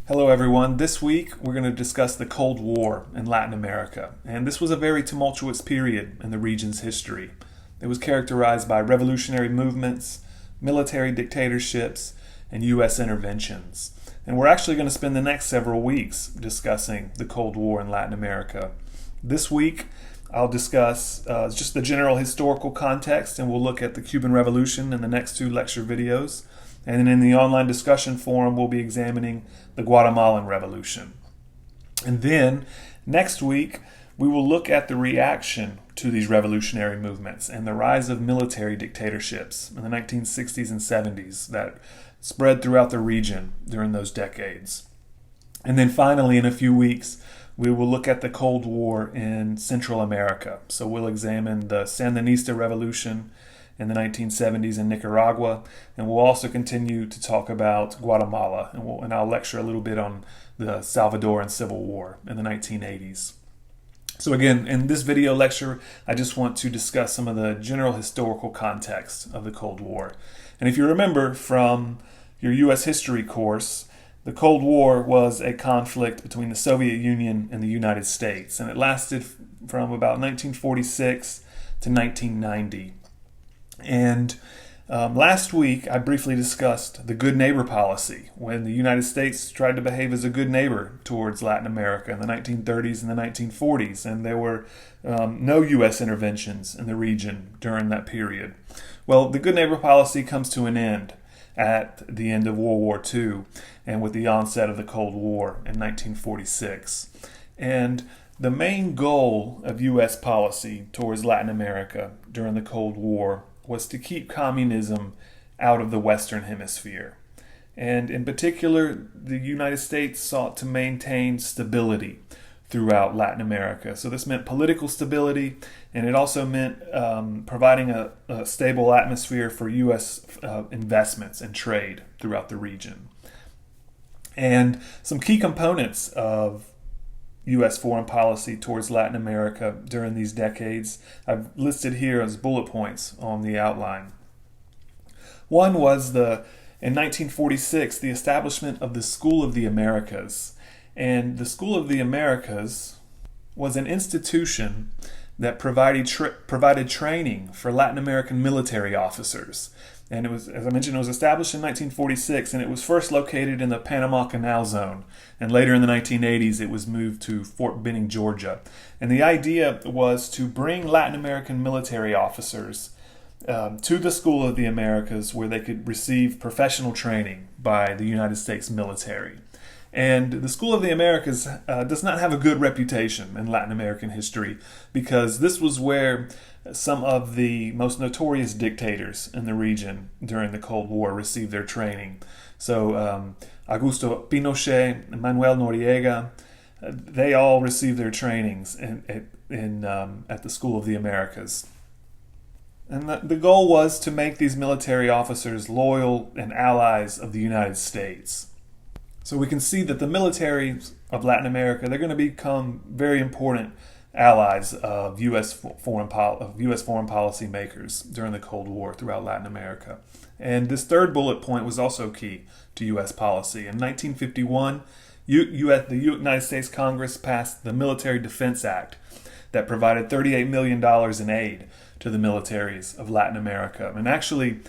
Hello everyone. This week we're going to discuss the Cold War in Latin America. And this was a very tumultuous period in the region's history. It was characterized by revolutionary movements, military dictatorships, and U.S. interventions. And we're actually going to spend the next several weeks discussing the Cold War in Latin America. This week I'll discuss just the general historical context, and we'll look at the Cuban Revolution in the next two lecture videos. And then in the online discussion forum, we'll be examining the Guatemalan Revolution. And then next week, we will look at the reaction to these revolutionary movements and the rise of military dictatorships in the 1960s and 70s that spread throughout the region during those decades. And then finally, in a few weeks, we will look at the Cold War in Central America. So we'll examine the Sandinista Revolution in the 1970s in Nicaragua, and we'll also continue to talk about Guatemala, and I'll lecture a little bit on the Salvadoran Civil War in the 1980s. So again, in this video lecture, I just want to discuss some of the general historical context of the Cold War. And if you remember from your U.S. history course, the Cold War was a conflict between the Soviet Union and the United States, and it lasted from about 1946 to 1990. And last week, I briefly discussed the good neighbor policy when the United States tried to behave as a good neighbor towards Latin America in the 1930s and the 1940s, and there were no U.S. interventions in the region during that period. Well, the good neighbor policy comes to an end at the end of World War II and with the onset of the Cold War in 1946. And the main goal of U.S. policy towards Latin America during the Cold War was to keep communism out of the Western Hemisphere. And in particular, the United States sought to maintain stability throughout Latin America. So this meant political stability, and it also meant providing a stable atmosphere for U.S. investments and trade throughout the region. And some key components of U.S. foreign policy towards Latin America during these decades I've listed here as bullet points on the outline. One was in 1946, the establishment of the School of the Americas. And the School of the Americas was an institution that provided training for Latin American military officers. And it was, as I mentioned, it was established in 1946, and it was first located in the Panama Canal Zone. And later in the 1980s, it was moved to Fort Benning, Georgia. And the idea was to bring Latin American military officers to the School of the Americas, where they could receive professional training by the United States military. And the School of the Americas does not have a good reputation in Latin American history, because this was where some of the most notorious dictators in the region during the Cold War received their training. So Augusto Pinochet and Manuel Noriega, they all received their trainings at the School of the Americas. And the goal was to make these military officers loyal and allies of the United States. So we can see that the military of Latin America, they're going to become very important allies of U.S. foreign policy makers during the Cold War throughout Latin America. And this third bullet point was also key to U.S. policy. In 1951, the United States Congress passed the Military Defense Act that provided $38 million in aid to the militaries of Latin America. And actually,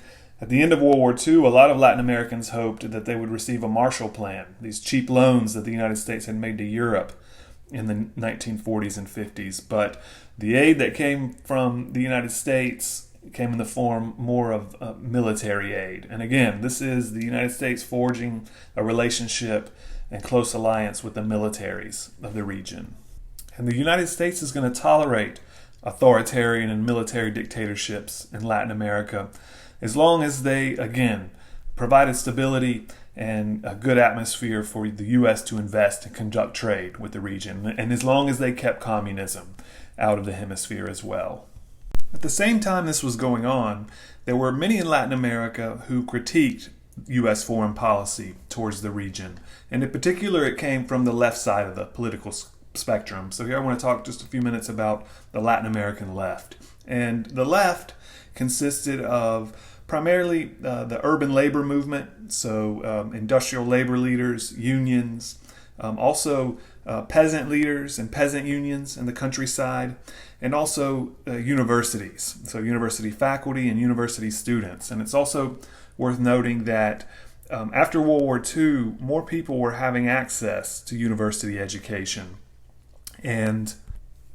at the end of World War II, a lot of Latin Americans hoped that they would receive a Marshall Plan, these cheap loans that the United States had made to Europe in the 1940s and 50s. But the aid that came from the United States came in the form more of military aid. And again, this is the United States forging a relationship and close alliance with the militaries of the region. And the United States is going to tolerate authoritarian and military dictatorships in Latin America as long as they, again, provided stability and a good atmosphere for the U.S. to invest and conduct trade with the region, and as long as they kept communism out of the hemisphere as well. At the same time this was going on, there were many in Latin America who critiqued U.S. foreign policy towards the region, and in particular it came from the left side of the political spectrum. So here I want to talk just a few minutes about the Latin American left. And the left consisted of primarily the urban labor movement, so industrial labor leaders, unions, also peasant leaders and peasant unions in the countryside, and also universities, so university faculty and university students. And it's also worth noting that after World War II, more people were having access to university education. And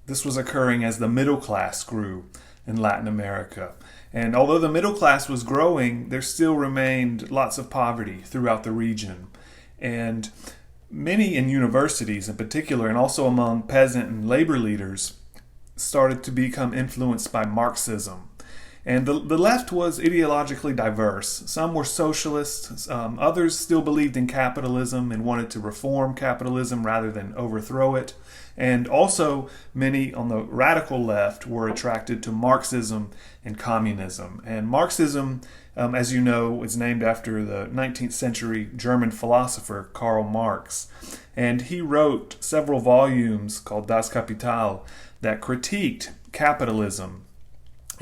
this was occurring as the middle class grew in Latin America. And although the middle class was growing, there still remained lots of poverty throughout the region. And many in universities in particular, and also among peasant and labor leaders, started to become influenced by Marxism. And the left was ideologically diverse. Some were socialists, others still believed in capitalism and wanted to reform capitalism rather than overthrow it. And also, many on the radical left were attracted to Marxism and communism. And Marxism, as you know, is named after the 19th century German philosopher Karl Marx. And he wrote several volumes called Das Kapital that critiqued capitalism.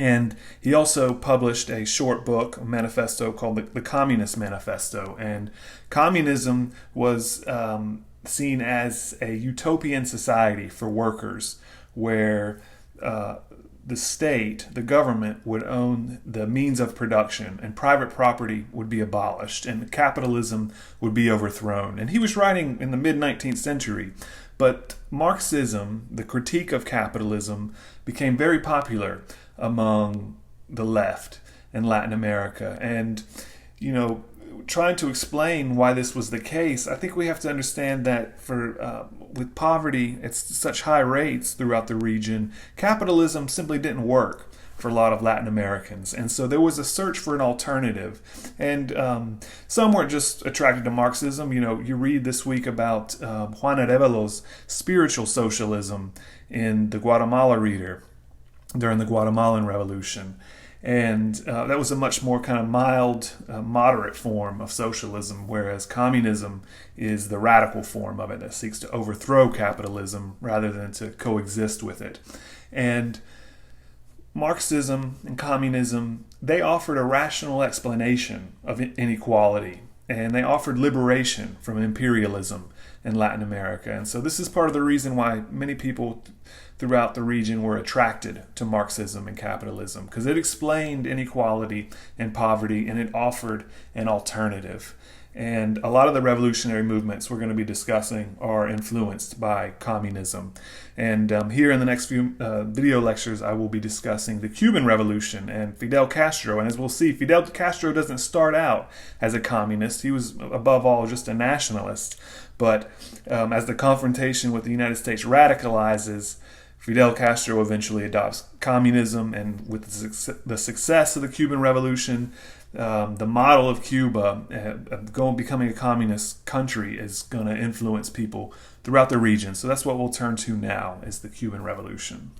And he also published a short book, a manifesto called the Communist Manifesto. And communism was seen as a utopian society for workers where the state, the government, would own the means of production and private property would be abolished and capitalism would be overthrown. And he was writing in the mid-19th century. But Marxism, the critique of capitalism, became very popular among the left in Latin America. And, you know, trying to explain why this was the case, I think we have to understand that with poverty at such high rates throughout the region, capitalism simply didn't work for a lot of Latin Americans. And so there was a search for an alternative. And some weren't just attracted to Marxism. You know, you read this week about Juan Arevelo's spiritual socialism in the Guatemala Reader during the Guatemalan Revolution. And that was a much more kind of mild, moderate form of socialism, whereas communism is the radical form of it that seeks to overthrow capitalism rather than to coexist with it. And Marxism and communism, they offered a rational explanation of inequality, and they offered liberation from imperialism in Latin America. And so this is part of the reason why many people throughout the region were attracted to Marxism and capitalism, because it explained inequality and poverty, and it offered an alternative. And a lot of the revolutionary movements we're going to be discussing are influenced by communism. And here in the next few video lectures, I will be discussing the Cuban Revolution and Fidel Castro. And as we'll see, Fidel Castro doesn't start out as a communist. He was, above all, just a nationalist. But as the confrontation with the United States radicalizes, Fidel Castro eventually adopts communism, and with the success of the Cuban Revolution, the model of Cuba becoming a communist country is going to influence people throughout the region. So that's what we'll turn to now, is the Cuban Revolution.